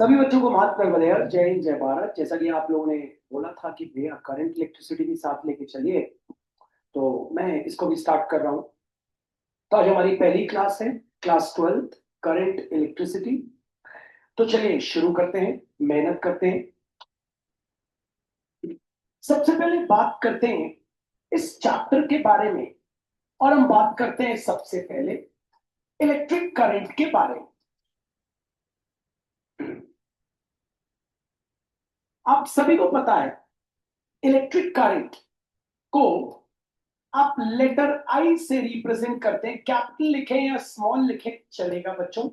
सभी बच्चों को महात्मा वंदे, जय हिंद, जय भारत। जैसा कि आप लोगों ने बोला था कि भैया करंट इलेक्ट्रिसिटी भी साथ लेके चलिए, तो मैं इसको भी स्टार्ट कर रहा हूँ। तो आज हमारी पहली क्लास है, क्लास 12th, करंट इलेक्ट्रिसिटी। तो चलिए शुरू करते हैं, मेहनत करते हैं। सबसे पहले बात करते हैं इस चैप्टर के बारे में, और हम बात करते हैं सबसे पहले इलेक्ट्रिक करंट के बारे में। आप सभी को पता है इलेक्ट्रिक करंट को आप लेटर आई से रिप्रेजेंट करते हैं। कैपिटल लिखें या स्मॉल लिखें चलेगा बच्चों।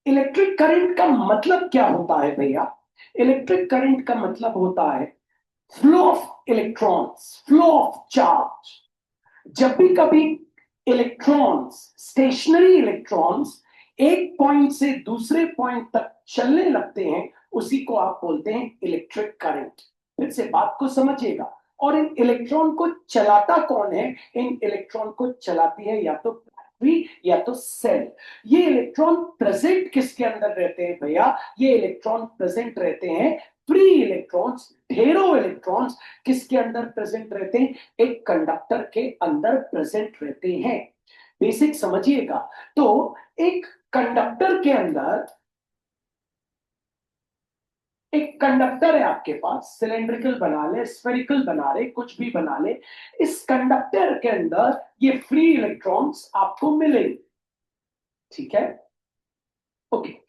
इलेक्ट्रिक करंट का मतलब क्या होता है भैया? इलेक्ट्रिक करंट का मतलब होता है flow of electrons, flow of charge. जब भी कभी इलेक्ट्रॉन्स, स्टेशनरी इलेक्ट्रॉन्स एक पॉइंट से दूसरे पॉइंट तक चलने लगते हैं, उसी को आप बोलते हैं इलेक्ट्रिक करंट। फिर से बात को समझिएगा। और इन इलेक्ट्रॉन को चलाता कौन है? इन इलेक्ट्रॉन को चलाती है या तो बैटरी या तो सेल। ये इलेक्ट्रॉन प्रेजेंट किसके अंदर रहते हैं भैया? ये इलेक्ट्रॉन प्रेजेंट रहते हैं फ्री इलेक्ट्रॉन्स, ढेरों इलेक्ट्रॉन्स किसके अंदर प्रेजेंट रहते हैं? एक कंडक्टर के अंदर प्रेजेंट रहते हैं। बेसिक समझिएगा। तो एक कंडक्टर के अंदर, एक कंडक्टर है आपके पास, सिलेंड्रिकल बना ले, स्फेरिकल बना ले, कुछ भी बना ले, इस कंडक्टर के अंदर ये फ्री इलेक्ट्रॉन्स आपको मिलेंगे। ठीक है, ओके।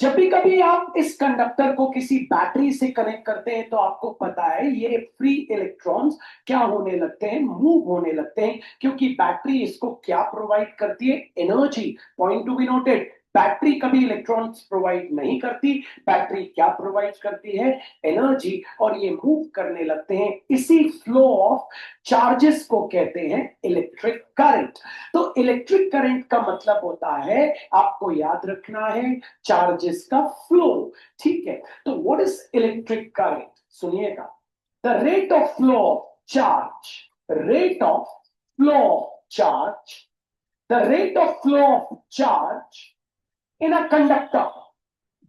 जब भी कभी आप इस कंडक्टर को किसी बैटरी से कनेक्ट करते हैं, तो आपको पता है ये फ्री इलेक्ट्रॉन्स क्या होने लगते हैं? मूव होने लगते हैं। क्योंकि बैटरी इसको क्या प्रोवाइड करती है? Energy. Point to be noted, battery कभी इलेक्ट्रॉन्स प्रोवाइड नहीं करती। बैटरी क्या प्रोवाइड करती है? एनर्जी। और ये मूव करने लगते हैं। इसी फ्लो ऑफ चार्जेस को कहते हैं इलेक्ट्रिक करंट। तो इलेक्ट्रिक करंट का मतलब होता है, आपको याद रखना है, चार्जेस का फ्लो। ठीक है, तो व्हाट इज इलेक्ट्रिक करंट? सुनिएगा। The rate of flow of charge, rate of flow of charge, the rate of flow of charge in a conductor,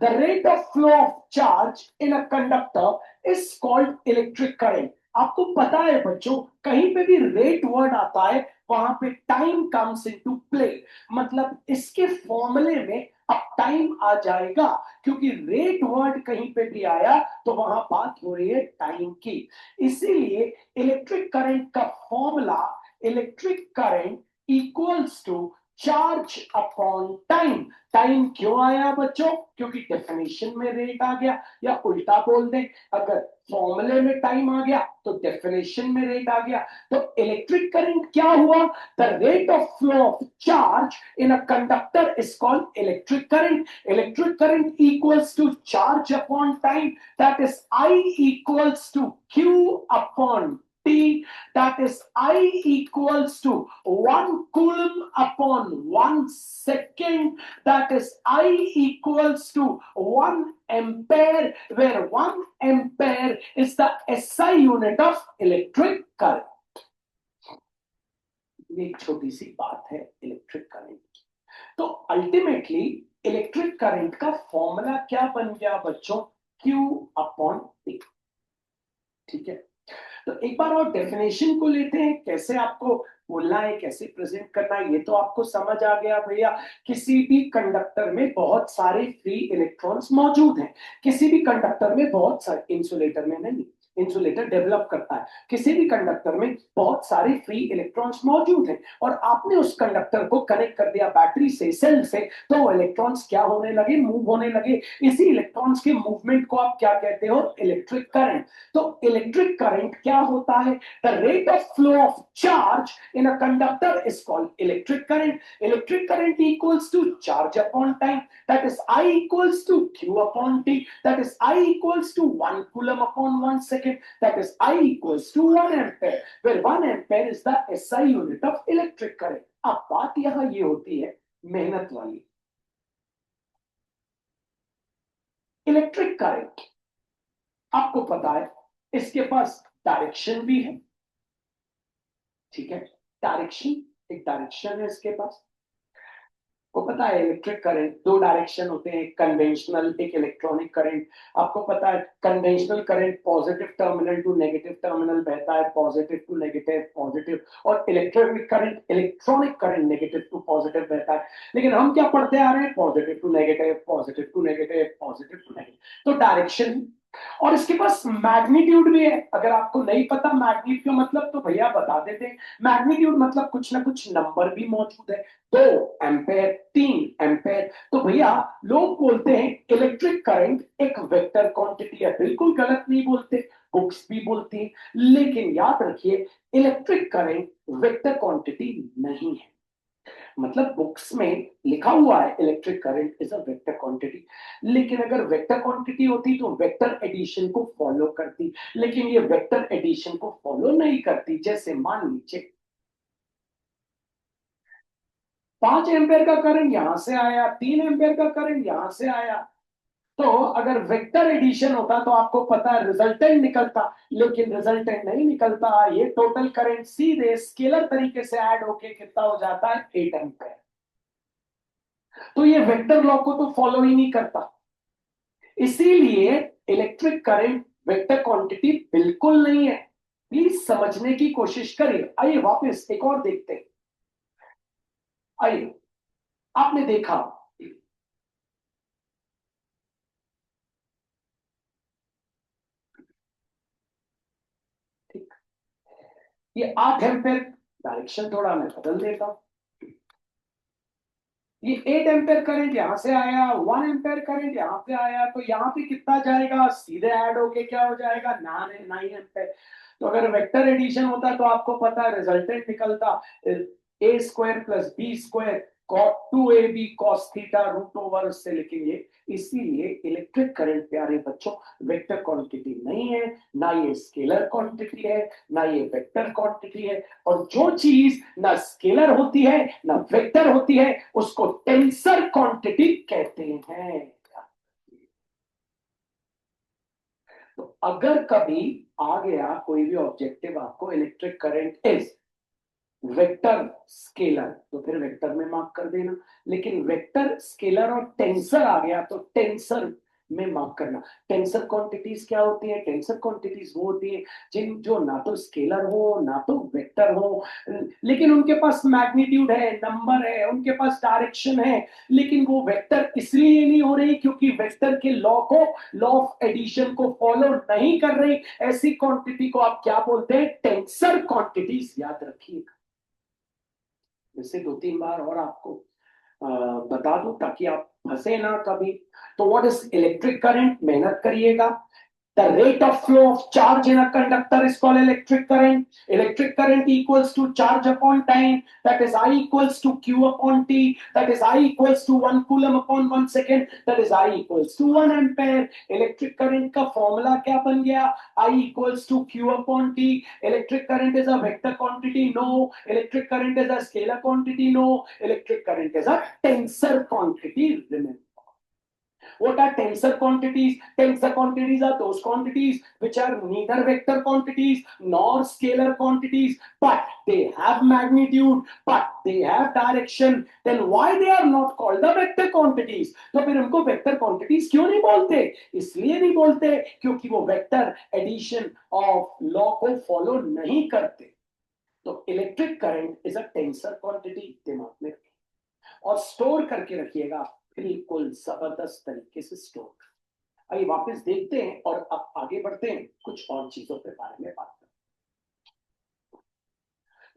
the rate of flow of charge in a conductor is called electric current. आपको पता है बच्चों, कहीं पे भी rate word आता है वहां पे टाइम कम्स इनटू प्ले। मतलब इसके फॉर्मूले में अब टाइम आ जाएगा, क्योंकि रेट वर्ड कहीं पे भी आया तो वहां बात हो रही है टाइम की। इसीलिए इलेक्ट्रिक करंट का formula, electric current equals to charge upon time. Time क्यों आया बच्चों? क्योंकि डेफिनेशन में रेट आ गया। या उल्टा बोल दें, अगर फॉर्मूले में टाइम आ गया तो डेफिनेशन में रेट आ गया। तो इलेक्ट्रिक करंट क्या हुआ? The rate of flow of charge in a conductor is called electric current. Electric current equals to charge upon time, that is I equals to Q upon T, that is I equals to 1 coulomb upon 1 second, that is I equals to 1 ampere, where 1 ampere is the SI unit of electric current. एक छोटी सी बात है electric current की। तो ultimately electric current का formula क्या बन गया बच्चों? Q upon T। ठीक है, तो एक बार और डेफिनेशन को लेते हैं, कैसे आपको बोलना है, कैसे प्रेजेंट करना है, ये तो आपको समझ आ गया भैया। किसी भी कंडक्टर में बहुत सारे फ्री इलेक्ट्रॉन्स मौजूद हैं। किसी भी कंडक्टर में बहुत सारे, इंसुलेटर में नहीं, इंसुलेटर डेवलप करता है, किसी भी कंडक्टर में बहुत सारे फ्री इलेक्ट्रॉन्स मौजूद हैं। और आपने उस कंडक्टर को कनेक्ट कर दिया बैटरी से, सेल से, तो वो इलेक्ट्रॉन्स क्या होने लगे? मूव होने लगे। इसी इलेक्ट्रॉन्स के मूवमेंट को आप क्या कहते हो? Electric current. तो इलेक्ट्रिक करंट क्या होता है? The rate of flow of charge in a conductor is called electric current. Electric current equals to charge upon time, that is I equals to Q upon T, that is I equals to 1 coulomb upon 1 second, that is I equals to 1 ampere, where 1 ampere is the SI unit of electric current. अब बात यहां ये होती है मेहनत वाली। Electric current आपको पता है इसके पास डायरेक्शन भी है। ठीक है, डायरेक्शन, एक डायरेक्शन है इसके पास। को पता है इलेक्ट्रिक करंट दो डायरेक्शन होते हैं, एक कन्वेंशनल एक इलेक्ट्रॉनिक करंट। आपको पता है conventional current positive terminal to negative terminal बहता है, पॉजिटिव टू नेगेटिव पॉजिटिव, और electronic current negative to positive बहता है। लेकिन हम क्या पढ़ते आ रहे हैं, positive to negative, positive to negative, positive to negative. तो डायरेक्शन, और इसके पास मैग्नीट्यूड भी है। अगर आपको नहीं पता मैग्नीट्यूड मतलब तो भैया बता देते। मैग्नीट्यूड मतलब कुछ ना कुछ नंबर भी मौजूद है, 2 एम्पेयर, 3 एम्पेयर। तो भैया लोग बोलते हैं इलेक्ट्रिक करंट एक वेक्टर क्वांटिटी है, बिल्कुल गलत नहीं बोलते, बुक्स भी बोलती है। लेकिन याद रखिए इलेक्ट्रिक करंट वेक्टर क्वांटिटी नहीं है। मतलब बुक्स में लिखा हुआ है electric current is a vector quantity, लेकिन अगर वेक्टर क्वांटिटी होती तो वेक्टर एडिशन को फॉलो करती, लेकिन ये वेक्टर एडिशन को फॉलो नहीं करती। जैसे मान लीजिए 5 एम्पेयर का करंट यहां से आया, 3 एम्पेयर का करंट यहां से आया, तो अगर वेक्टर एडिशन होता तो आपको पता है रिजल्टेंट निकलता, लेकिन रिजल्टेंट नहीं निकलता। ये टोटल करंट सीधे स्केलर तरीके से ऐड होके कितना हो जाता है, 8 एम्पेयर। तो ये वेक्टर लॉ को तो फॉलो ही नहीं करता। इसीलिए इलेक्ट्रिक करंट वेक्टर क्वांटिटी बिल्कुल नहीं है। प्लीज समझने की कोशिश करिए। आइए वापस एक और देखते हैं। आइए, आपने देखा ठीक, ये 8 एम्पेयर, डायरेक्शन थोड़ा मैं बदल देता हूं। ये 8 एम्पेयर करंट यहां से आया, 1 एम्पेयर करंट यहां पे आया, तो यहां पे कितना जाएगा, सीधे ऐड होके क्या हो जाएगा, 9 एम्पेयर। तो अगर वेक्टर एडिशन होता तो आपको पता है रिजल्टेंट निकलता A square plus B square cot 2ab cos theta root over उससे। लेकिन ये इसीलिए इलेक्ट्रिक करंट प्यारे बच्चों वेक्टर क्वांटिटी नहीं है, ना ये स्केलर क्वांटिटी है, ना ये वेक्टर क्वांटिटी है। और जो चीज ना स्केलर होती है ना वेक्टर होती है उसको टेंसर क्वांटिटी कहते हैं। तो अगर कभी आ गया कोई भी ऑब्जेक्टिव आपको electric current is vector scalar, तो फिर वेक्टर में मार्क कर देना। लेकिन वेक्टर स्केलर और टेंसर आ गया तो टेंसर में मार्क करना। टेंसर क्वांटिटीज क्या होती है, टेंसर क्वांटिटीज वो होती है जिन जो ना तो स्केलर हो ना तो वेक्टर हो, लेकिन उनके पास मैग्नीट्यूड है, नंबर है, उनके पास डायरेक्शन है, लेकिन वो वेक्टर इसलिए नहीं हो रही क्योंकि वेक्टर के लॉ को, लॉ ऑफ एडिशन को फॉलो नहीं कर रही। ऐसी क्वांटिटी को आप क्या बोलते हैं, टेंसर क्वांटिटीज। याद रखिए, इससे 2-3 बार और आपको बता दूं ताकि आप फंसे ना कभी। तो व्हाट इज इलेक्ट्रिक करंट, मेहनत करिएगा। The rate of flow of charge in a conductor is called electric current. Electric current equals to charge upon time. That is I equals to Q upon T. That is I equals to 1 coulomb upon 1 second. That is I equals to 1 ampere. Electric current का formula क्या बन गया? I equals to Q upon T. Electric current is a vector quantity? No. Electric current is a scalar quantity? No. Electric current is a tensor quantity. Remember. What are tensor quantities? Tensor quantities are those quantities which are neither vector quantities nor scalar quantities, but they have magnitude, but they have direction. Then why they are not called the vector quantities? तो फिर उनको vector quantities क्यों नहीं बोलते? इसलिए नहीं बोलते क्योंकि वो vector addition of law को follow नहीं करते। तो electric current is a tensor quantity, दिमाग में और स्टोर करके रखिएगा, बिल्कुल जबरदस्त तरीके से स्टोर। आइए वापस देखते हैं और अब आगे बढ़ते हैं, कुछ और चीजों के बारे में बात करते हैं।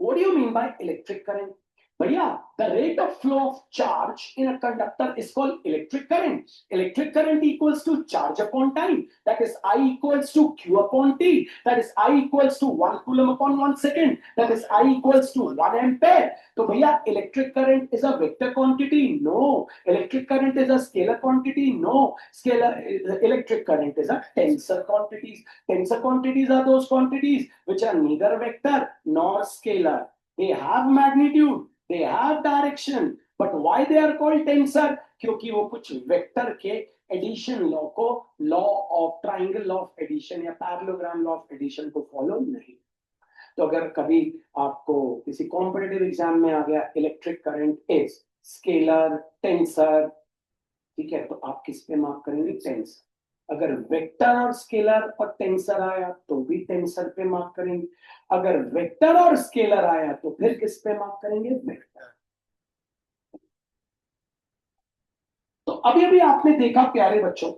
What do you mean by electric current? भैया, the rate of flow of charge in a conductor is called electric current. Electric current equals to charge upon time. That is I equals to Q upon T. That is I equals to 1 coulomb upon 1 second. That is I equals to 1 ampere. तो भैया electric current is a vector quantity? No. Electric current is a scalar quantity? No. Scalar electric current is a tensor quantities. Tensor quantities are those quantities which are neither vector nor scalar. They have magnitude, they have direction, but why they are called tensor? क्योंकि वो कुछ vector के addition law को, law of triangle law of addition या parallelogram law of addition को follow नहीं। तो अगर कभी आपको किसी कॉम्पिटिटिव एग्जाम में आ गया electric current is scalar, tensor, ठीक है, तो आप किस पे मार्क करेंगे? टेंसर। अगर वेक्टर और स्केलर और टेंसर आया तो भी टेंसर पे मार्क करेंगे, अगर वेक्टर और स्केलर आया तो फिर किस पे मार्क करेंगे? वेक्टर। तो अभी अभी आपने देखा प्यारे बच्चों,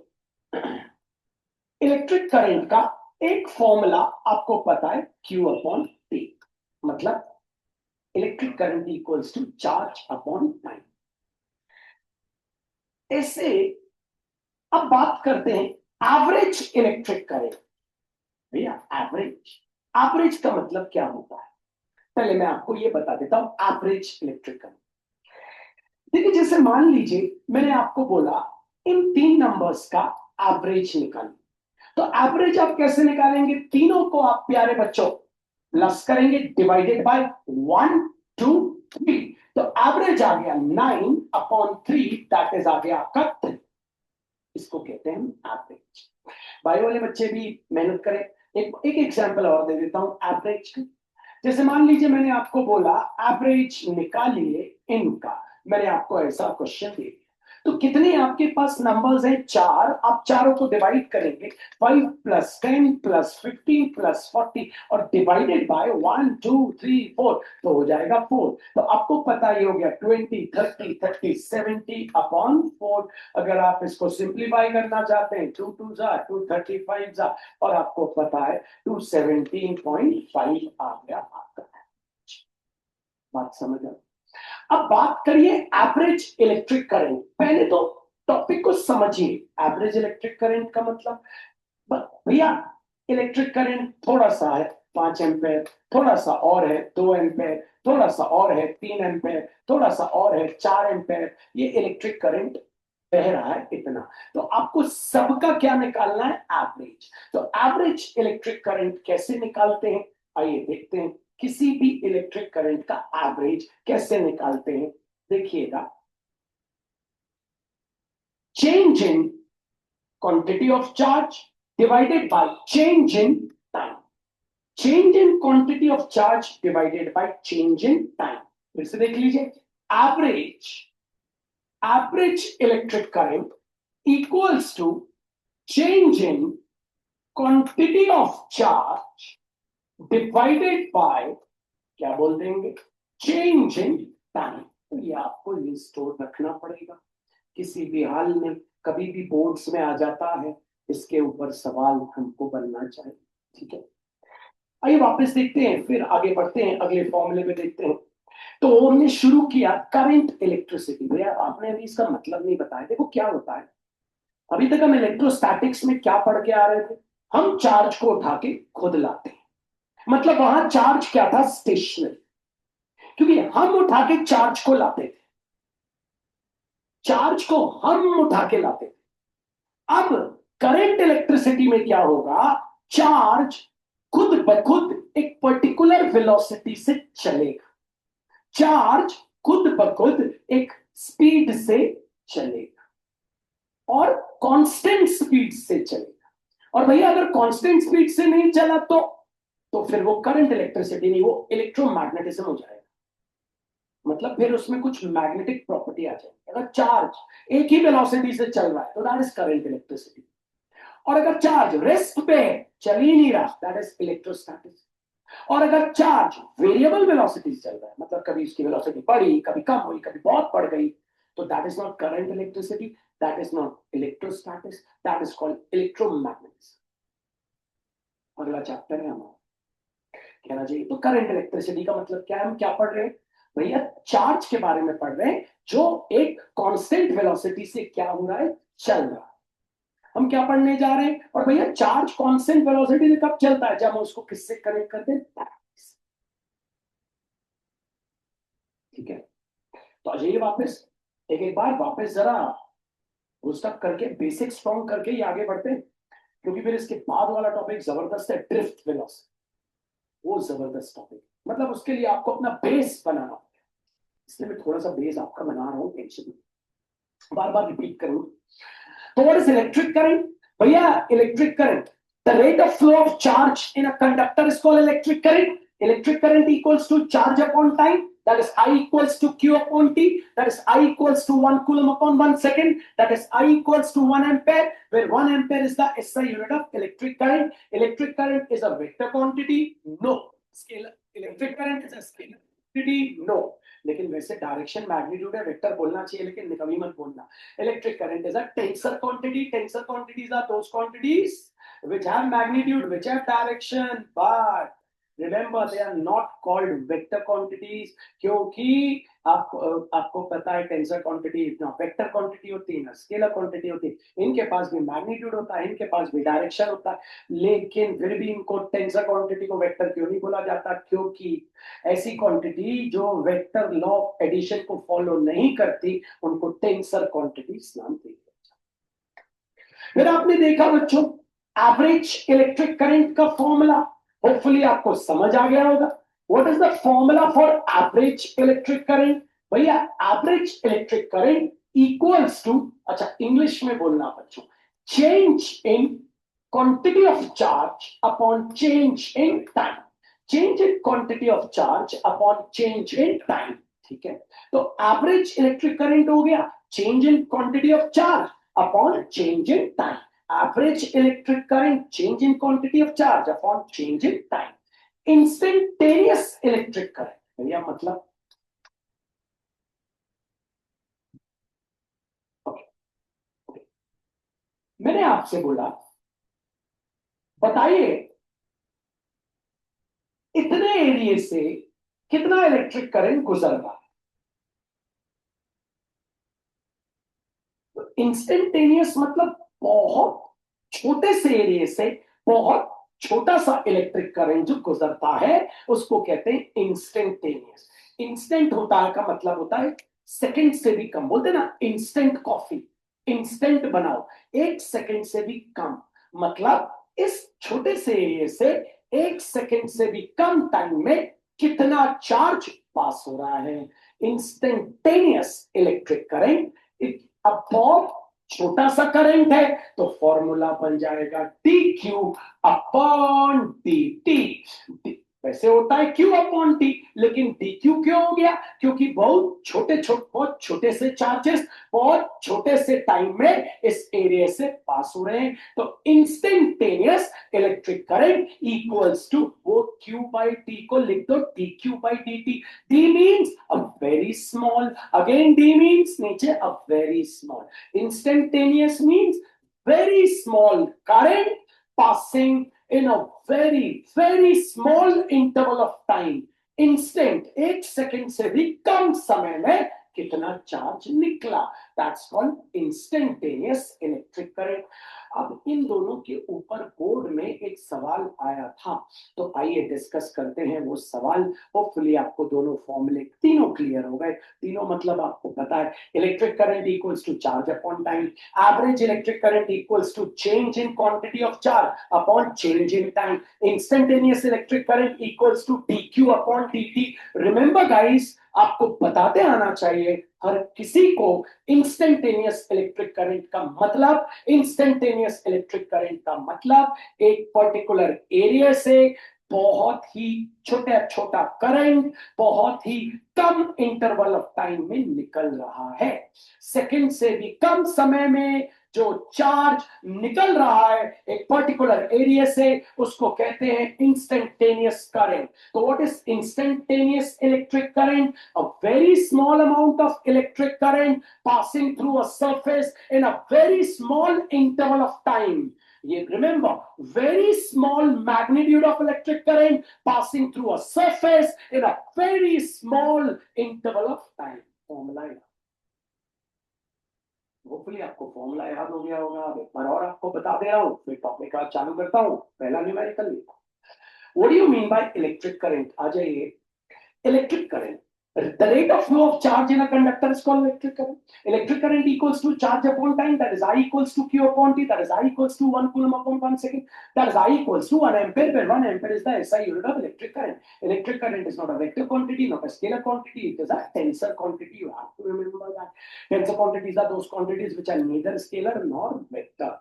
इलेक्ट्रिक करंट का एक फॉर्मूला आपको पता है, Q अपॉन टी, मतलब electric current equals to charge upon time. ऐसे अब बात करते हैं एवरेज इलेक्ट्रिक करंट। भैया एवरेज, एवरेज का मतलब क्या होता है? पहले मैं आपको ये बता देता हूं एवरेज इलेक्ट्रिक करंट। देखिए, जैसे मान लीजिए मैंने आपको बोला इन तीन नंबर्स का एवरेज निकालिए, तो एवरेज आप कैसे निकालेंगे? तीनों को आप प्यारे बच्चों प्लस करेंगे, डिवाइडेड बाय 1 2 3, तो एवरेज आ गया 9 अपॉन 3, दैट इज आ गया आपका 3। इसको कहते हैं एवरेज। भाई वाले बच्चे भी मेहनत करें। एक एग्जांपल और दे देता हूं एवरेज का। जैसे मान लीजिए मैंने आपको बोला एवरेज निकालिए इनका, मैंने आपको ऐसा क्वेश्चन दे दिया, तो कितने आपके पास नंबर्स हैं? 4। आप चारों को डिवाइड करेंगे, 5 प्लस 10 प्लस 15 प्लस 40 और डिवाइडेड बाय 1 2 3 4, तो हो जाएगा 4। तो आपको पता ही हो गया 20 30 30 70 अपॉन 4। अगर आप इसको सिंप्लीफाई करना चाहते हैं 2 2 जा 235 जा, और आपको पता है 217.5 आ गया आपका। बात समझ आ? अब बात करिए एवरेज इलेक्ट्रिक करंट। पहले तो टॉपिक को समझिए, एवरेज इलेक्ट्रिक करंट का मतलब, भैया इलेक्ट्रिक करंट थोड़ा सा है 5 एम्पेयर, थोड़ा सा और है 2 एम्पेयर, थोड़ा सा और है 3 एम्पेयर, थोड़ा सा और है 4 एम्पेयर, ये इलेक्ट्रिक करंट बह रहा है इतना। तो आपको सबका क्या निकालना है? एवरेज। तो एवरेज इलेक्ट्रिक करंट कैसे निकालते हैं? आइए देखते हैं किसी भी इलेक्ट्रिक करंट का एवरेज कैसे निकालते हैं। देखिएगा, change in quantity of charge divided by change in time. Change in quantity of charge divided by change in time. फिर से देख लीजिए, average electric current equals to change in quantity of charge divided by, क्या बोल देंगे? Change in time. तो ये आपको ये स्टोर रखना पड़ेगा, किसी भी हाल में कभी भी बोर्ड्स में आ जाता है, इसके ऊपर सवाल हमको बनना चाहिए। ठीक है, आइए वापस देखते हैं, फिर आगे बढ़ते हैं, अगले फॉर्मूले में देखते हैं। तो हमने शुरू किया करंट इलेक्ट्रिसिटी। भैया आपने अभी इसका मतलब नहीं बताया। देखो क्या होता है, अभी तक हम इलेक्ट्रोस्टैटिक्स में क्या पढ़ के आ रहे थे? हम चार्ज को उठा के खुद लाते हैं, मतलब वहां चार्ज क्या था? स्टेशनरी, क्योंकि हम उठा के चार्ज को लाते थे, चार्ज को हम उठा के लाते थे। अब करंट इलेक्ट्रिसिटी में क्या होगा? चार्ज खुद ब खुद एक पर्टिकुलर वेलोसिटी से चलेगा, चार्ज खुद ब खुद एक स्पीड से चलेगा और कांस्टेंट स्पीड से चलेगा। और भैया अगर कांस्टेंट स्पीड से नहीं चला तो फिर वो करंट इलेक्ट्रिसिटी नहीं, वो इलेक्ट्रोमैग्नेटिज्म हो जाएगा। मतलब फिर उसमें कुछ मैग्नेटिक प्रॉपर्टी आ जाएगी। अगर चार्ज एक ही वेलोसिटी से चल रहा है तो दैट इज करंट इलेक्ट्रिसिटी, और अगर चार्ज रेस्ट पे है, चल ही नहीं रहा, दैट इज इलेक्ट्रोस्टैटिक्स। और अगर चार्ज वेरिएबल वेलोसिटी से चल रहा है, मतलब कभी उसकी वेलोसिटी बढ़ी, कभी कम हुई, कभी बहुत बढ़ गई, तो that is not current electricity, that is not electrostatics, that is called electromagnetism. अगला चैप्टर है हमारा, कहना चाहिए तो करंट इलेक्ट्रिसिटी का मतलब क्या है, हम क्या पढ़ रहे हैं? भैया चार्ज के बारे में पढ़ रहे हैं जो एक कांस्टेंट वेलोसिटी से क्या हो रहा है? चल रहा है। हम क्या पढ़ने जा रहे हैं? और भैया चार्ज कांस्टेंट वेलोसिटी से कब चलता है? जब हम उसको किससे कनेक्ट करते हैं? ठीक है, तो आ जाइए वापस, एक एक बार वापस जरा पुस्तक करके बेसिक स्ट्रॉन्ग करके ही आगे बढ़ते हैं, क्योंकि फिर इसके बाद वाला टॉपिक जबरदस्त है, ड्रिफ्ट वेलोसिटी। वो जबरदस्त टॉपिक, मतलब उसके लिए आपको अपना बेस बनाना होगा, इसलिए मैं थोड़ा सा बेस आपका बना रहा हूँ, टेंशन बार बार रिपीट करूँ। तो व्हाट इज इलेक्ट्रिक करंट? भैया electric current, the rate of flow of charge in a conductor is called electric current. Electric current equals to charge upon time. that is I equals to Q upon T, that is I equals to 1 coulomb upon 1 second, that is I equals to 1 ampere, where 1 ampere is the SI unit of electric current. Electric current is a vector quantity? No. Scalar electric current is a scalar quantity? No. लेकिन वैसे direction magnitude है, vector बोलना चाहिए, लेकिन कभी मत बोलना. Electric current is a tensor quantity. Tensor quantities are those quantities which have magnitude, which have direction, but remember they are not called vector quantities, क्योंकि आपको पता है टेंसर क्वांटिटी ना वेक्टर क्वांटिटी होती है ना स्केलर क्वांटिटी होती है. इनके पास भी मैग्नीट्यूड होता है, इनके पास भी डायरेक्शन होता है, लेकिन फिर भी इनको टेंसर क्वांटिटी को वेक्टर क्यों नहीं बोला जाता? क्योंकि ऐसी क्वांटिटी जो वेक्टर लॉ ऑफ एडिशन को फॉलो नहीं करती उनको टेंसर क्वांटिटीज नाम दिया जाता है. फिर आपने देखा बच्चों एवरेज इलेक्ट्रिक करंट का फॉर्मूला, होपफुली आपको समझ आ गया होगा. What is the formula for average electric current? भैया average electric current equals to, अच्छा इंग्लिश में बोलना बच्चों, change in quantity of charge upon change in time. Change in quantity of charge upon change in time. ठीक है, तो average electric current हो गया change in quantity of charge upon change in time. Average electric current change in quantity of charge upon change in time. Instantaneous electric current भैया मतलब okay. मैंने आपसे बोला बताइए इतने एरिया से कितना इलेक्ट्रिक करंट गुजर रहा है. इंस्टेंटेनियस मतलब बहुत छोटे से एरिया से बहुत छोटा सा इलेक्ट्रिक करंट जो गुजरता है उसको कहते हैं इंस्टेंटेनियस. इंस्टेंट होता है का मतलब होता है सेकंड से भी कम. बोलते ना इंस्टेंट कॉफी, इंस्टेंट बनाओ, एक सेकंड से भी कम. मतलब इस छोटे से एरिया से एक सेकंड से भी कम टाइम में कितना चार्ज पास हो रहा है. Instantaneous electric current. अब बहुत छोटा सा करंट है तो फॉर्मूला बन जाएगा D Q upon D T. वैसे होता है क्यू अपॉन टी, लेकिन डी क्यू क्यों हो गया? क्योंकि बहुत छोटे से चार्जेस बहुत छोटे से टाइम में इस एरिया से पास हो रहे हैं. तो instantaneous electric current equals to वो क्यू बाई टी को लिख दो D Q by D T. D means a very small, again D means नीचे a very small. Instantaneous means very small current passing in a very small interval of time. Instant, एक second से भी कम समय में कितना charge निकला, that's called instantaneous electric current. अब इन दोनों के ऊपर बोर्ड में एक सवाल आया था, तो आइए डिस्कस करते हैं वो सवाल. होपफुली आपको दोनों फॉर्मूले तीनों क्लियर हो गए. तीनों मतलब आपको पता है electric current equals to charge upon time, average electric current equals to change in quantity of charge upon change in time, instantaneous electric current equals to D Q upon D T. Remember guys, आपको बताते आना चाहिए हर किसी को instantaneous electric current का मतलब. Instantaneous electric current का मतलब एक पर्टिकुलर एरिया से बहुत ही छोटा करंट बहुत ही कम इंटरवल ऑफ टाइम में निकल रहा है. सेकंड से भी कम समय में जो चार्ज निकल रहा है एक पर्टिकुलर एरिया से उसको कहते हैं इंस्टेंटेनियस करंट. तो what is instantaneous electric current? A very small amount of electric current passing through a surface in a very small interval of time. ये remember, very small magnitude of electric current passing through a surface in a very small interval of time. Formula hopefully आपको formula याद हो गया होगा. एक बार और आपको बता दे रहा हूं, फिर टॉपिक का चालू करता हूं. पहला न्यूमेरिकल लिखो. What do you mean by electric current? आ जाइए. Electric current, the rate of flow of charge in a conductor is called electric current. Electric current equals to charge upon time, that is I equals to Q upon T, that is I equals to 1 coulomb upon 1 second, that is I equals to 1 ampere, where 1 ampere is the SI unit of electric current. Electric current is not a vector quantity, not a scalar quantity, it is a tensor quantity. You have to remember that. Tensor quantities are those quantities which are neither scalar nor vector.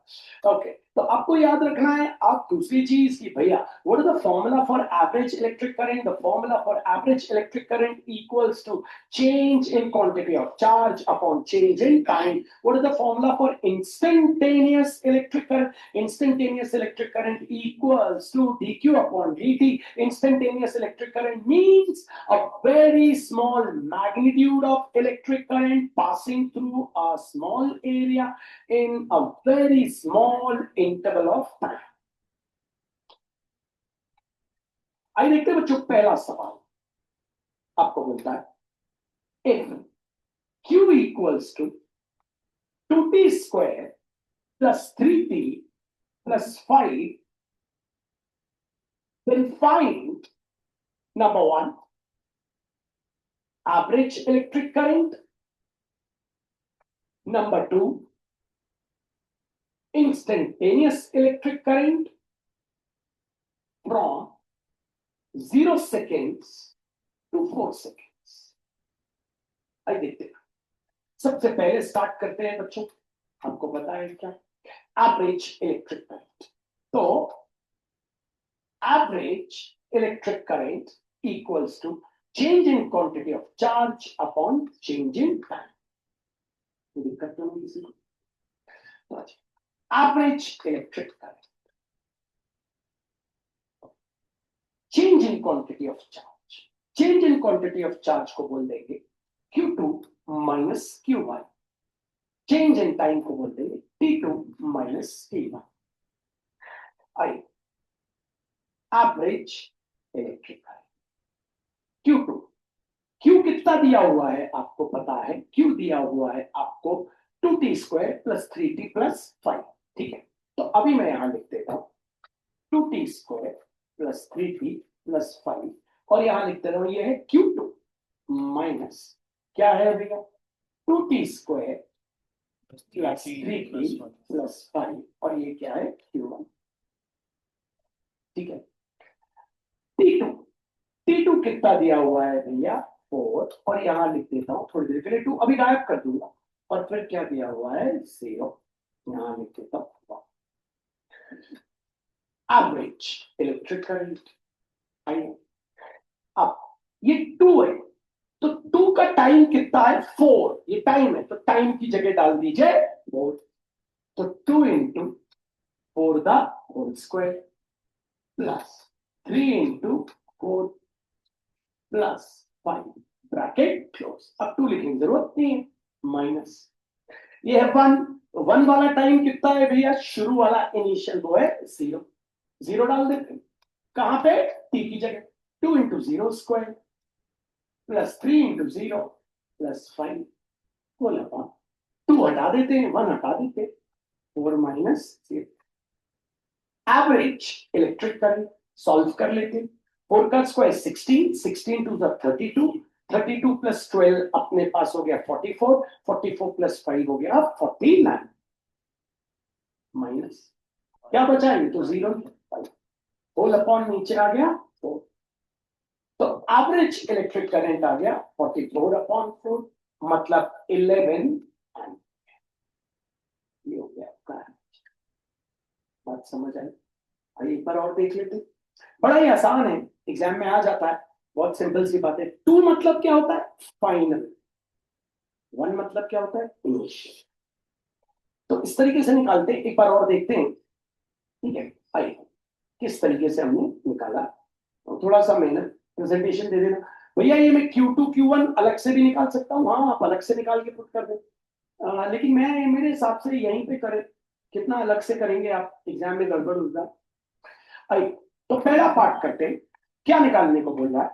Okay. तो आपको याद रखना है आप दूसरी चीज की भैया what is the formula for average electric current, the formula for average electric current equals to change in quantity of charge upon change in time. What is the formula for instantaneous electric current, instantaneous electric current equals to dq upon dt. Instantaneous electric current means a very small magnitude of electric current passing through a small area in a very small interval of time. आइए देखते हैं बच्चों पहला सवाल आपको बोलता है if q equals to 2t square plus 3t plus 5, then find number one average electric current, number two instantaneous electric current from 0 seconds to 4 seconds. आइए देखते हैं. सबसे पहले स्टार्ट करते हैं बच्चों, आपको पता है क्या एवरेज इलेक्ट्रिक करंट. तो average electric current equals to change in quantity of charge upon change in time. दिक्कत तो नहीं किसी को? Average electric current change in quantity of charge, change in quantity of charge को बोल देंगे Q2 minus Q1, change in time को बोल देंगे T2 minus T1. I average electric current Q2, Q कितना दिया हुआ है आपको पता है, Q दिया हुआ है आपको 2t square plus 3t plus 5. ठीक है, तो अभी मैं यहां लिख देता हूं 2t square plus 3t plus 5 और यहां लिखते रहो ये है Q2 माइनस क्या है भैया 2t square plus 3t plus 5 और ये क्या है Q1. ठीक है, T2, T2 कितना दिया हुआ है भैया 4 और यहां लिख देता हूं थोड़ी देर के लिए 2 अभी गायब कर दूंगा और फिर क्या दिया हुआ है 0 यहां लिख देता हूं. एवरेज इलेक्ट्रिक करंट आइए अब ये 2 है तो 2 का टाइम कितना है 4, ये टाइम है तो टाइम की जगह डाल दीजिए 4. तो 2 into 4 the whole square plus 3 into 4 plus 5 bracket close. अब 2 लिखने की जरूरत नहीं है माइनस ये है 1 वाला टाइम कितना है भैया शुरू वाला इनिशियल वो है 0, 0 डाल देते हैं कहां पे t की जगह 2 into 0 square plus 3 into 0 plus 5 whole upon 2 हटा देते हैं 1 हटा देते हैं 4 minus 0. Average electric current solve कर लेते हैं 4 का स्क्वायर 16, 16 टू द 32, 32 प्लस 12 अपने पास हो गया 44, 44 प्लस 5 हो गया 49 माइनस क्या बचा ये तो 0 होल अपॉन नीचे आ गया 4. तो एवरेज इलेक्ट्रिक करंट आ गया 44 अपॉन 4 मतलब 11 एम्पीयर. ये हो गया आपका. बात समझ आई? आइए एक बार और देख लेते. बड़ा ही आसान है, एग्जाम में आ जाता है, बहुत सिंपल सी बात है. 2 मतलब क्या होता है फाइनल, 1 मतलब क्या होता है इनिशियल. तो इस तरीके से निकालते हैं, एक बार और देखते हैं. ठीक है, आइए किस तरीके से हमने निकाला. तो थोड़ा सा मेहनत प्रेजेंटेशन दे देना भैया. ये मैं Q2 Q1 अलग से भी निकाल सकता हूँ, हाँ आप अलग से निकाल के पुट कर दें, लेकिन मैं मेरे हिसाब से यहीं पे करें. कितना अलग से करेंगे आप, एग्जाम में गड़बड़ हो जाए. आइए तो पहला पार्ट करते हैं. क्या निकालने को बोल रहा है,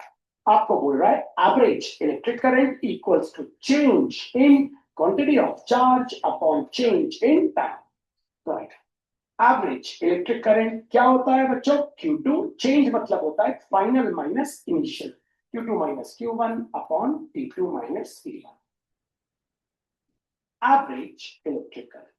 आपको बोल रहा है average electric current equals to change in quantity of charge upon change in time. Right, average electric current क्या होता है बच्चों Q2, चेंज मतलब होता है final minus initial, Q2 minus Q1 upon T2 minus T1. Average electric current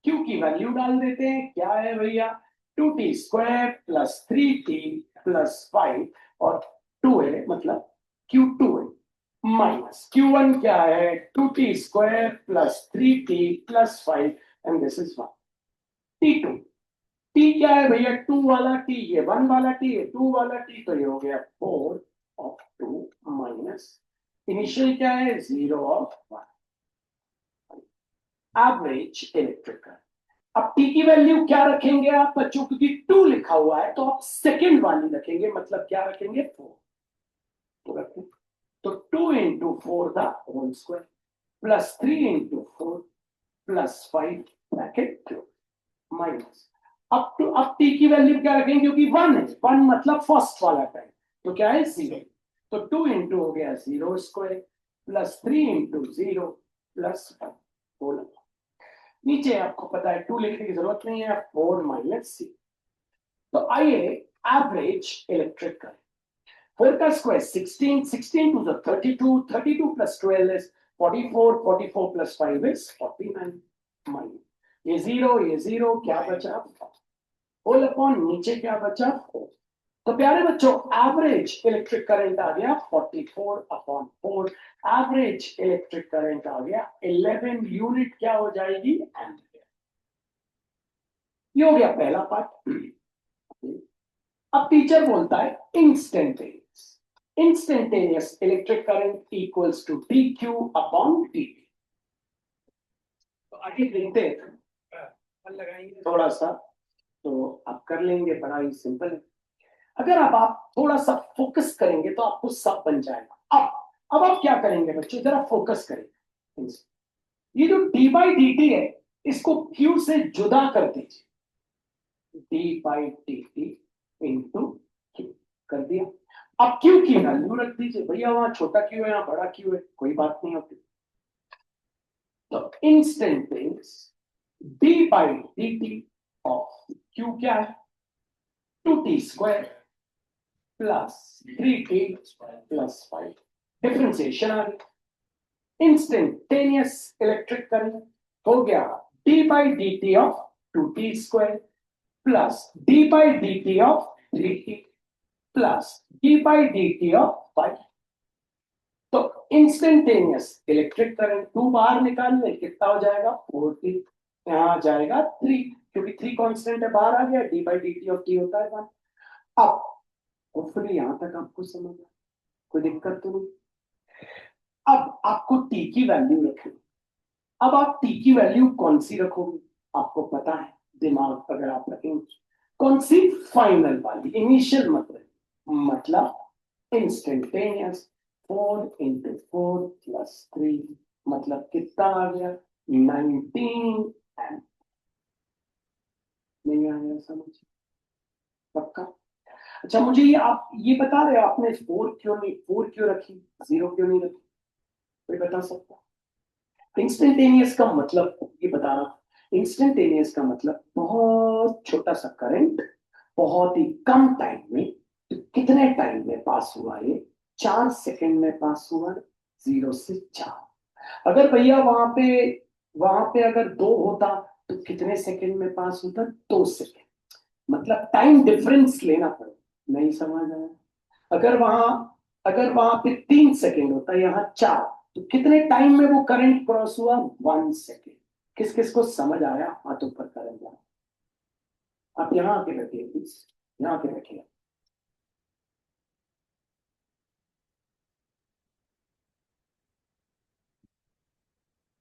Q की value डाल देते हैं, क्या है भैया 2t square plus 3t plus 5 और 2 है मतलब Q2 है माइनस Q1 क्या है 2t square plus 3t plus 5 and this is 1. T2 T क्या है भैया, 2 वाला टी, ये 1 वाला टी है, 2 वाला टी, तो ये हो गया 4 ऑफ 2 माइनस इनिशियल क्या है 0 ऑफ 1, एवरेज इलेक्ट्रिक करंट। अब टी की वैल्यू क्या रखेंगे आप बच्चों, क्योंकि 2 लिखा हुआ है तो आप सेकेंड वाली रखेंगे, मतलब क्या रखेंगे 4, तो रखें, तो 2 into 4 the whole square plus 3 into 4 plus 5 bracket minus. अब टी की वैल्यू क्या रखेंगे, क्योंकि 1 है, 1 मतलब फर्स्ट वाला टाइम, तो क्या है 0, तो 2 इंटू हो गया 0 square plus 3 into 0 plus 5 whole. नीचे आपको पता है 2 लिखने की जरूरत नहीं है, 4 माइनस 6। तो आइए एवरेज इलेक्ट्रिक करें। 4 का square 16, 16 two 32, 32 plus 12 is 44, 44 plus 5 is 49 minus ये 0, ये 0, क्या बचा होल अपॉन नीचे क्या बचा 4। तो प्यारे बच्चों एवरेज इलेक्ट्रिक करंट आ गया 44 अपॉन 4, एवरेज इलेक्ट्रिक करंट आ गया 11 यूनिट क्या हो जाएगी एम्पियर। ये हो गया पहला पार्ट। अब टीचर बोलता है instantaneous, instantaneous electric current equals to D Q upon D. तो आगे देखते हैं, लगाएंगे थोड़ा सा तो आप कर लेंगे, बड़ा ही सिंपल है। अगर आप थोड़ा सा फोकस करेंगे तो आपको सब बन जाएगा। अब आप क्या करेंगे बच्चों, जरा फोकस करेंगे, ये जो डी बाई डी टी है इसको क्यू से जुदा कर दीजिए, D by D T into Q कर दिया। अब क्यू की वैल्यू रख दीजिए, भैया वहां छोटा क्यू है यहाँ बड़ा क्यू है, कोई बात नहीं होती। तो instantaneous D by D T of क्यू क्या है 2t square plus 3t plus 5, differentiation आ गई। इंस्टेंटेनियस इलेक्ट्रिक करंट हो गया D by D T of 2t square plus D by D T of 3t plus D by D T of 5। तो instantaneous electric current 2 बाहर निकालने कितना हो जाएगा 4t, यहाँ जाएगा 3, क्योंकि 3 कांस्टेंट है बाहर आ गया, D by D T of T होता है 1। अब होपफुली यहां तक आपको समझ आया, कोई दिक्कत तो नहीं। अब आपको टी की वैल्यू रखनी, अब आप टी की वैल्यू कौन सी रखोगे, आपको पता है, दिमाग अगर आप रखेंगे कौन सी, फाइनल वाली, इनिशियल मतलब इंस्टेंटेनियस 4 इंटू 4 प्लस 3 मतलब कितना आ गया 19 एम। नहीं आया समझ पक्का। अच्छा मुझे ये आप ये बता रहे हो आपने 4 क्यों नहीं, 4 क्यों रखी, 0 क्यों नहीं रखी, कोई बता सकता। इंस्टेंटेनियस का मतलब ये बता रहा, इंस्टेंटेनियस का मतलब बहुत छोटा सा करंट बहुत ही कम टाइम में, तो कितने टाइम में पास हुआ ये 4 सेकंड में पास हुआ, 0 से 4। अगर भैया वहां पे अगर 2 होता तो कितने सेकंड में पास होता 2 सेकंड, मतलब टाइम डिफरेंस लेना पड़ेगा। नहीं समझ आया। अगर वहां पे 3 सेकंड होता यहाँ 4, तो कितने टाइम में वो करंट क्रॉस हुआ 1 सेकंड। किस किस को समझ आया हाथों पर करंट आया, आप यहाँ आके बैठिए प्लीज, यहाँ आके बैठिए।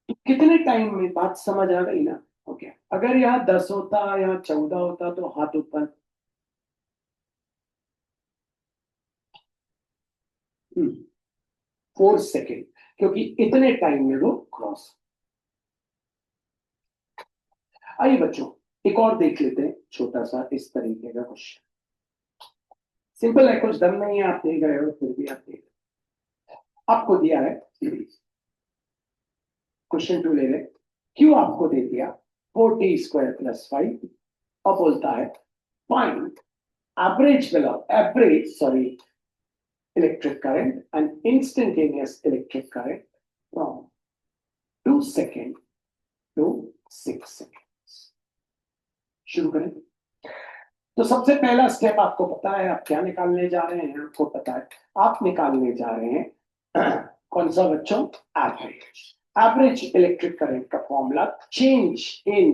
तो कितने टाइम में बात समझ आ गई ना। ओके अगर यहाँ 10 होता यहाँ 14 होता तो हाथ ऊपर। 4 सेकेंड, क्योंकि इतने टाइम में वो क्रॉस। आइए बच्चों एक और देख लेते हैं छोटा सा इस तरीके का क्वेश्चन, सिंपल है, कुछ दम नहीं है, आप देख रहे हो फिर भी आप देख, आपको दिया है क्वेश्चन 2 ले रहे, क्यों आपको दे दिया 4t स्क्वायर प्लस 5 और बोलता है find average electric current and instantaneous electric current from 2 second to 6 second. शुरू करें। तो सबसे पहला स्टेप आपको पता है आप क्या निकालने जा रहे हैं, आपको पता है आप निकालने जा रहे हैं कौन सा बच्चों, एवरेज इलेक्ट्रिक करंट का formula, change in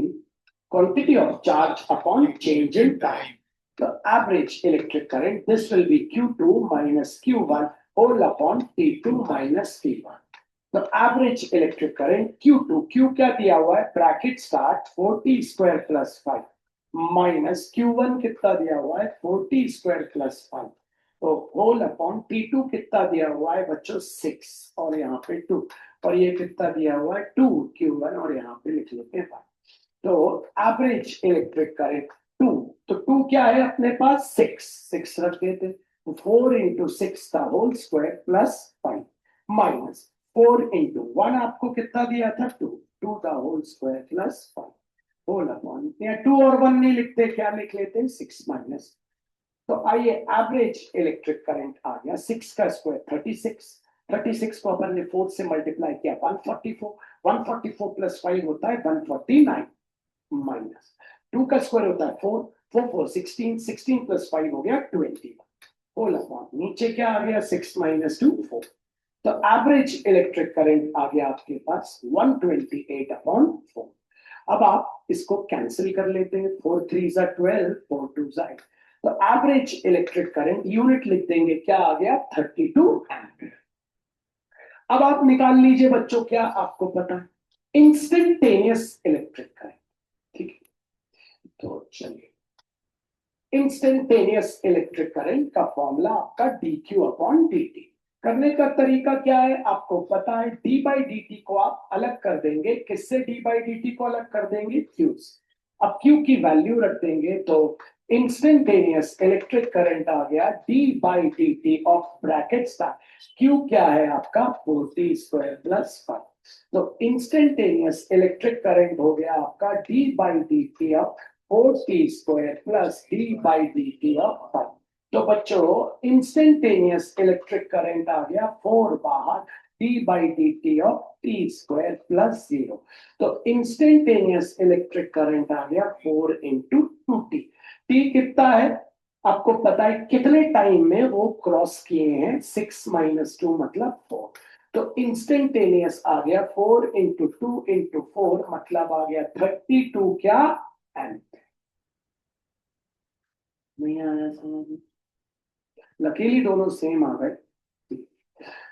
quantity of charge upon change in time. The average electric current, this will be Q2 minus Q1 whole upon T2 minus T1. The average electric current Q2, Q क्या दिया हुआ है, bracket start 40 square plus 5 minus Q1 कितना दिया हुआ है 40 square plus 5, तो whole upon T2 कितना दिया हुआ है बच्चों 6 और यहाँ पे 2, और ये कितना दिया हुआ है 2 Q1 और यहाँ पे लिख लेते हैं 5. तो एवरेज इलेक्ट्रिक करंट 2, तो 2 क्या है अपने पास 6 रख देते, 4 into 6 का whole square plus 5 minus 4 into 1 आपको कितना दिया था 2 का whole square plus 5 whole upon, 2 और 1 नहीं लिखते, क्या लिख लेते हैं 6 माइनस. तो आइए एवरेज इलेक्ट्रिक करंट आ गया 6 का स्क्वायर 36 को अपन ने 4 से मल्टीप्लाई किया 144 प्लस 5 होता है 149 माइनस 2 का स्क्वायर होता है 4 16 प्लस 5 हो गया 21 होल अपॉन, नीचे क्या आ गया 6 माइनस 2 4. तो एवरेज इलेक्ट्रिक करंट आ गया आपके पास 128 अपॉन 4. अब आप इसको कैंसिल कर लेते हैं, 4 3 जा 12 4 2 जा 8. तो एवरेज इलेक्ट्रिक करंट यूनिट लिख देंगे, क्या आ गया 32 एम्पियर. अब आप निकाल लीजिए बच्चों, क्या आपको पता है इंस्टेंटेनियस इलेक्ट्रिक करंट. ठीक है, तो चलिए इंस्टेंटेनियस इलेक्ट्रिक करंट का फॉर्मूला आपका dq अपॉन dt. करने का तरीका क्या है आपको पता है, d बाई dt को आप अलग कर देंगे, किससे d बाई dt को अलग कर देंगे q से. अब q की वैल्यू रख देंगे तो इंस्टेंटेनियस इलेक्ट्रिक करंट आ गया d by dt of bracket start, q क्या है आपका 40 स्क्वायर प्लस 5. तो इंस्टेंटेनियस इलेक्ट्रिक करंट हो गया आपका d by dt of 40 square plus d by dt of 5. तो बच्चों इंस्टेंटेनियस इलेक्ट्रिक करंट आ गया 4 बाहर d by dt of t square plus 0. तो इंस्टेंटेनियस इलेक्ट्रिक करंट आ गया 4 इंटू 2t. t कितना है आपको पता है, कितने टाइम में वो क्रॉस किए हैं 6 माइनस 2 मतलब 4. तो इंस्टेंटेनियस आ गया 4 इंटू 2 इंटू 4 मतलब आ गया 32 क्या एम्पियर. नहीं आया समझ में, लकीली दोनों सेम आ गए.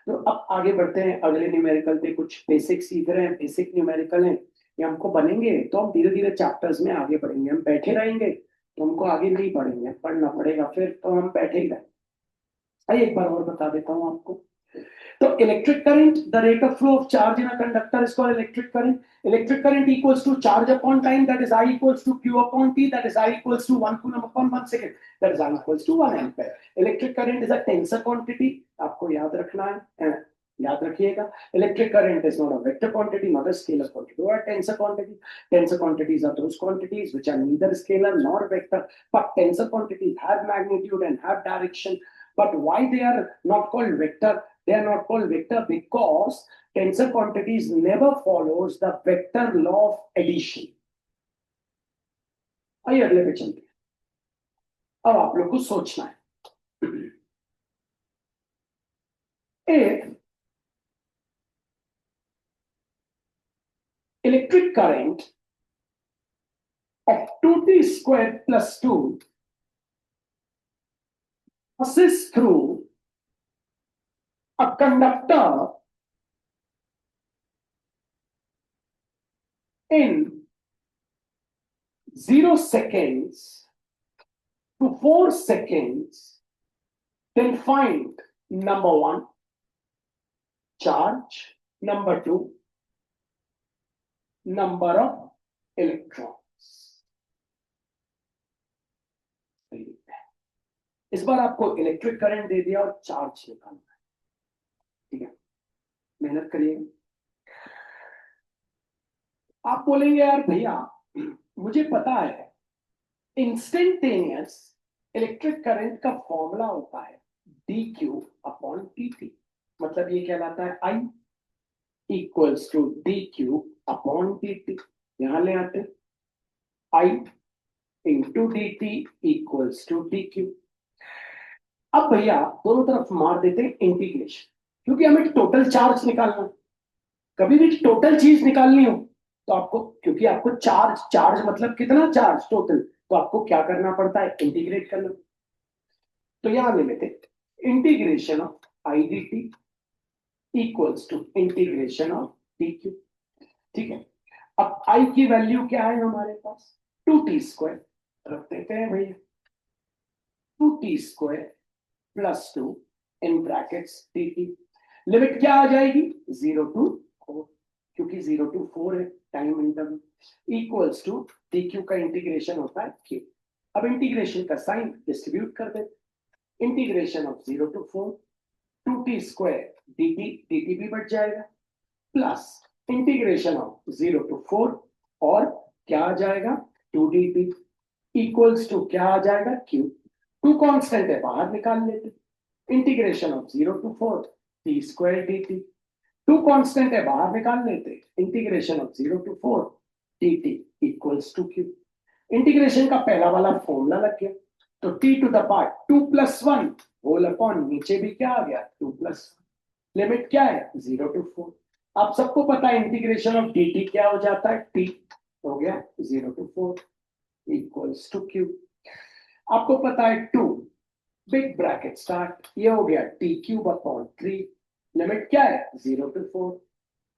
तो अब आगे बढ़ते हैं अगले न्यूमेरिकल पे, कुछ बेसिक सीख रहे हैं, बेसिक न्यूमेरिकल हैं ये हमको बनेंगे तो हम धीरे धीरे चैप्टर्स में आगे बढ़ेंगे. हम बैठे रहेंगे तो हमको आगे नहीं बढ़ेंगे, पढ़ना पड़ेगा, फिर तो हम बैठे ही रहेंगे. एक बार और बता देता हूं आपको. तो electric current, the rate of flow of charge in a conductor is called electric current. Electric current equals to charge upon time, that is I equals to Q upon T, that is I equals to 1 coulomb upon 1 second, that is I equals to 1 ampere. Electric current is a tensor quantity, आपको याद रखना है, याद रखिएगा. Electric current is not a vector quantity, not a scalar quantity, or a tensor quantity. Tensor quantities are those quantities which are neither scalar nor vector, but tensor quantities have magnitude and have direction. But why they are not called vector? They are not called vector because tensor quantities never follows the vector law of addition. आइए अगले पे चलते हैं. अब आप लोग को सोचना है, if electric current of 2t square plus 2 passes through a conductor in 0 seconds to 4 seconds, then find number 1 charge, number 2 number of electrons. इस बार आपको इलेक्ट्रिक करंट दे दिया और चार्ज निकालना है. ठीक है, मेहनत करिए. आप बोलेंगे यार भैया मुझे पता है इंस्टेंटेनियस इलेक्ट्रिक करंट का फॉर्मूला होता है dq अपॉन dt, मतलब ये कहलाता है I equals to dq upon dt. यहां ले आते I into dt equals to dq. अब भैया दोनों तरफ मार देते हैं इंटीग्रेशन, क्योंकि हमें टोटल चार्ज निकालना. कभी भी टोटल चीज निकालनी हो तो आपको, क्योंकि आपको चार्ज चार्ज मतलब कितना चार्ज टोटल, तो आपको क्या करना पड़ता है, इंटीग्रेट करना। तो यहां ले लेते integration of I D T equals to integration of D Q. ठीक है, अब आई की वैल्यू क्या है हमारे पास, 2t² रख देते हैं भैया, 2t² plus 2 in brackets T T. Limit क्या आ जाएगी, 0 to 4, क्योंकि 0 to 4 है time interval, equals to T Q का इंटीग्रेशन होता है क्यू। अब इंटीग्रेशन का साइन डिस्ट्रीब्यूट कर देते, integration of 0 to 4, 2t² dt भी बढ़ जाएगा, प्लस इंटीग्रेशन ऑफ 0 to 4 और क्या आ जाएगा 2dt इक्वल्स टू क्या आ जाएगा q। टू कांस्टेंट है, बाहर निकाल लेते, integration of 0 to 4 t² dt, two constant है बाहर निकाल लेते, integration of 0 to 4 dt equals to q। Integration का पहला वाला फॉर्मूला लग गया, तो t to the power 2+1 whole upon नीचे भी क्या आ गया 2+1, लिमिट क्या है 0 to 4। आप सबको पता है इंटीग्रेशन ऑफ dt क्या हो जाता है, t हो गया 0 to 4 इक्वल्स टू q। आपको पता है 2 बिग ब्रैकेट स्टार्ट, ये हो गया t³/3, लिमिट क्या है 0 to 4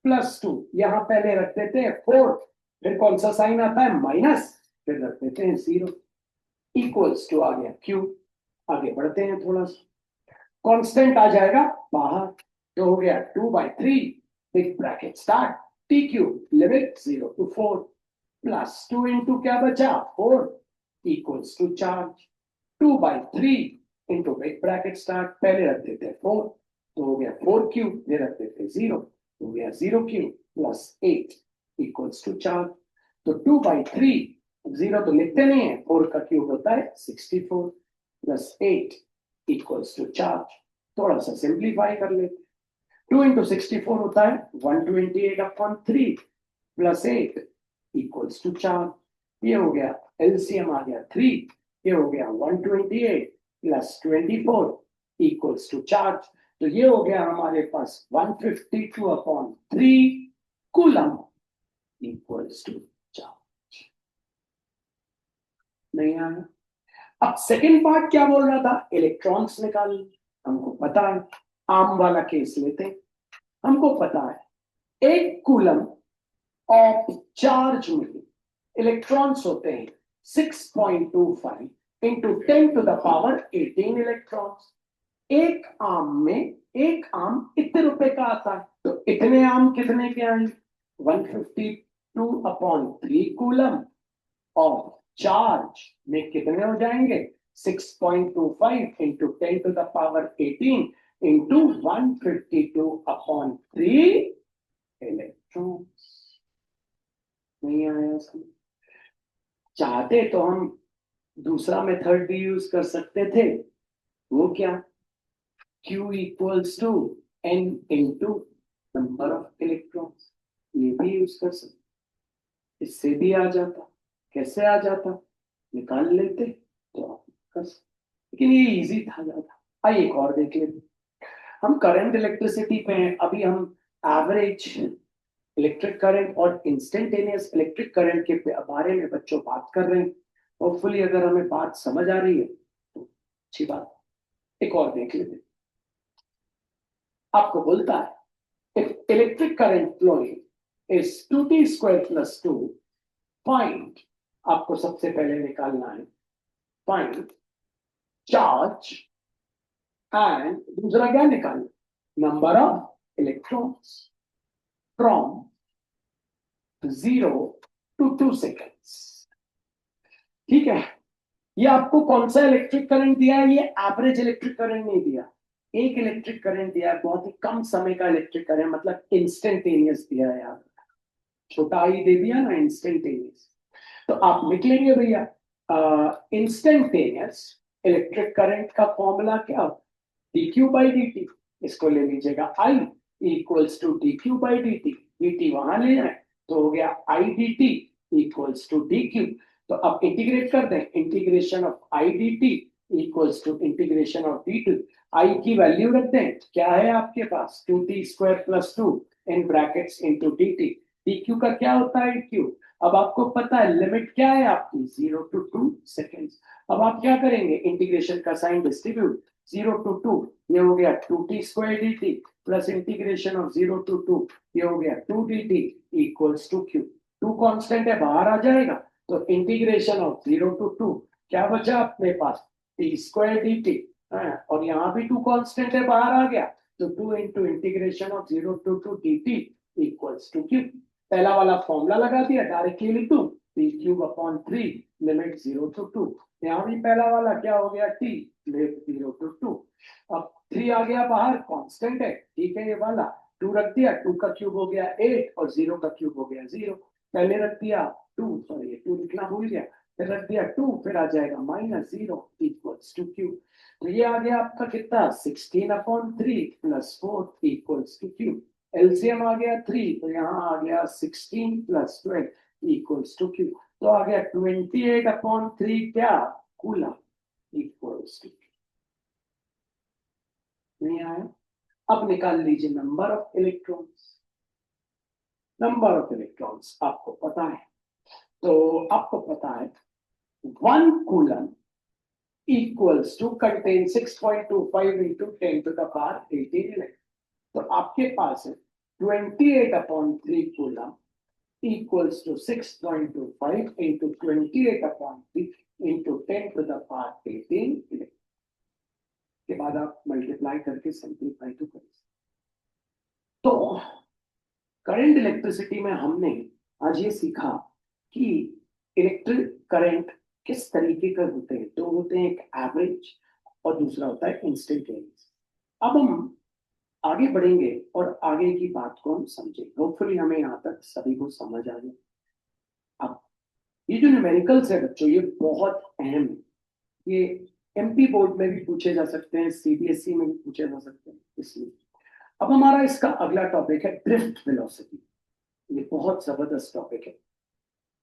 प्लस 2, यहां पहले रख देते हैं 4, फिर कौन सा साइन आता है माइनस, फिर रख देते हैं 0 इक्वल्स टू आ गया q। आगे बढ़ते हैं थोड़ा सा, कांस्टेंट आ जाएगा बाहर, तो हो गया 2/3 बिग ब्रैकेट स्टार्ट t³ लिमिट 0 to 4 प्लस 2 इंटू क्या बचा 4 equals to charge 2/3 into big bracket start, पहले रख देते हैं 4, तो हो गया 4q, ये रख देते हैं 0, हो गया 0q plus 8 equals to charge. तो 2/3, 0 तो लिखते नहीं है, 4 का क्यूब होता है 64 प्लस 8 इक्वल्स टू चार्ज। थोड़ा सा सिंप्लीफाई कर लेते, 2 इंटू 64 होता है 128/3 प्लस 8 इक्वल्स टू चार्ज। ये हो गया एलसीएम आ गया 3, ये हो गया 128 प्लस 24 इक्वल्स टू चार्ज। तो ये हो गया हमारे पास 152/3 कूलम इक्वल्स टू चार्ज। नहीं आया। अब सेकेंड पार्ट क्या बोल रहा था, इलेक्ट्रॉन्स निकाल, हमको पता है, आम वाला केस लेते हैं, हमको पता है 1 कूलम ऑफ चार्ज में इलेक्ट्रॉन्स होते हैं 6.25 into 10 to the power 18 electrons. एक आम में, एक आम इतने रुपए का आता है, तो इतने आम कितने के आएंगे 152/3 कूलम, और चार्ज में कितने हो जाएंगे 6.25 into 10 to the power 18 into 152/3 electrons. नहीं आया समझ? चाहते तो हम दूसरा मेथड भी यूज कर सकते थे, वो क्या, Q equals to N into number of electrons, ये भी यूज कर सकते, इससे भी आ जाता। कैसे आ जाता, निकाल लेते तो आप कर सकते, लेकिन ये इजी था ज्यादा। आइए एक और देख लेते, हम करंट इलेक्ट्रिसिटी पे हैं, अभी हम एवरेज इलेक्ट्रिक करंट और इंस्टेंटेनियस इलेक्ट्रिक करंट के बारे में बच्चों बात कर रहे हैं। होपफुली अगर हमें बात समझ आ रही है तो अच्छी बात। एक और देख लेते, आपको बोलता है if electric current flowing is 2t² plus 2, find, आपको सबसे पहले निकालना है find charge and दूसरा क्या निकालना, number of electrons from 0 to 2 seconds। ठीक है, ये आपको कौन सा इलेक्ट्रिक करंट दिया है, ये एवरेज इलेक्ट्रिक करंट नहीं दिया, एक इलेक्ट्रिक करंट दिया है, बहुत ही कम समय का इलेक्ट्रिक करंट, मतलब इंस्टेंटेनियस दिया है यार, छोटा आई दे दिया ना इंस्टेंटेनियस। तो आप लिख लेंगे भैया इंस्टेंटेनियस इलेक्ट्रिक करंट का फॉर्मूला क्या, dq/dt, इसको ले लीजिएगा I equals to dq/dt, dt वहां ले जाए तो हो गया I dt equals to dq। तो अब इंटीग्रेट कर दें, integration of I dt equals to integration of dt, I की वैल्यू रख दें, क्या है आपके पास 2t² plus 2 in brackets into dt dq का क्या होता है q। अब आपको पता है लिमिट क्या है आपकी 0 to 2 सेकेंड्स। अब आप क्या करेंगे, इंटीग्रेशन का साइन डिस्ट्रीब्यूट 0 to 2, ये हो गया 2t² dt plus integration of 0 to 2, ये हो गया 2 dt equals to q। 2 constant है बाहर आ जाएगा, तो इंटीग्रेशन ऑफ 0 to 2 क्या बचा अपने पास t² dt, और यहाँ भी 2 कांस्टेंट है बाहर आ गया, तो 2 into integration of 0 to 2 dt equals to q। पहला वाला फॉर्मूला लगा दिया, डायरेक्टली लिख दूं p³ 3 लिमिट 0 to 2। यहाँ भी पहला वाला क्या हो गया t लिमिट 0 to 2। अब 3 आ गया बाहर, कांस्टेंट है, ठीक है, ये वाला 2 रख दिया, 2 का क्यूब हो गया 8 और 0 का क्यूब हो गया 0। पहले रख दिया 2, सॉरी 2 लिखना भूल गया, फिर रख दिया 2, फिर आ जाएगा -0 इक्वल्स टू q। तो ये आ गया आपका कितना 16/3 plus 4 equals to q। LCM आ गया 3, तो यहाँ आ गया 16 प्लस 12 इक्वल्स टू q। तो आ गया 28/3 क्या कूलम इक्वल्स टू। नहीं आया। अब निकाल लीजिए number of electrons. Number of electrons आपको पता है, तो आपको पता है 1 coulomb equals to contain 6.25 into 10 to the power 18 electron. तो आपके पास है 28/3 coulomb equals to 6.25 into 28/3 into 10 to the power 18 के बाद आप मल्टीप्लाई करके सिंप्लीफाई तो करें। तो करंट इलेक्ट्रिसिटी में हमने आज ये सीखा कि इलेक्ट्रिक करंट किस तरीके का होते हैं। दो होते हैं, एक एवरेज और दूसरा होता है इंस्टेंटेनियस। अब हम आगे बढ़ेंगे और आगे की बात को हम समझेंगे। होपफुली हमें यहाँ तक सभी को समझ आ जाए। अब ये जो न्यूमेरिकल्स है बच्चों, ये बहुत अहम है। ये एमपी बोर्ड में भी पूछे जा सकते हैं, सीबीएसई में भी पूछे जा सकते हैं, इसलिए अब हमारा इसका अगला टॉपिक है ड्रिफ्ट वेलोसिटी। ये बहुत जबरदस्त टॉपिक है।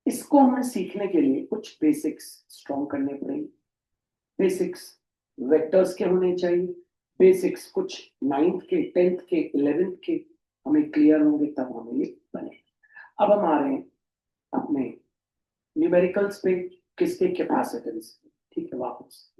इसको हमें सीखने के लिए कुछ बेसिक्स स्ट्रॉन्ग करने पड़ेंगे। बेसिक्स वेक्टर्स के होने चाहिए, बेसिक्स कुछ 9th के 10th के 11th के हमें क्लियर होंगे, तब हमें ये बने। अब हम आ रहे हैं अपने न्यूमेरिकल्स पे, किसके कैपेसिटेंस, ठीक है। वापस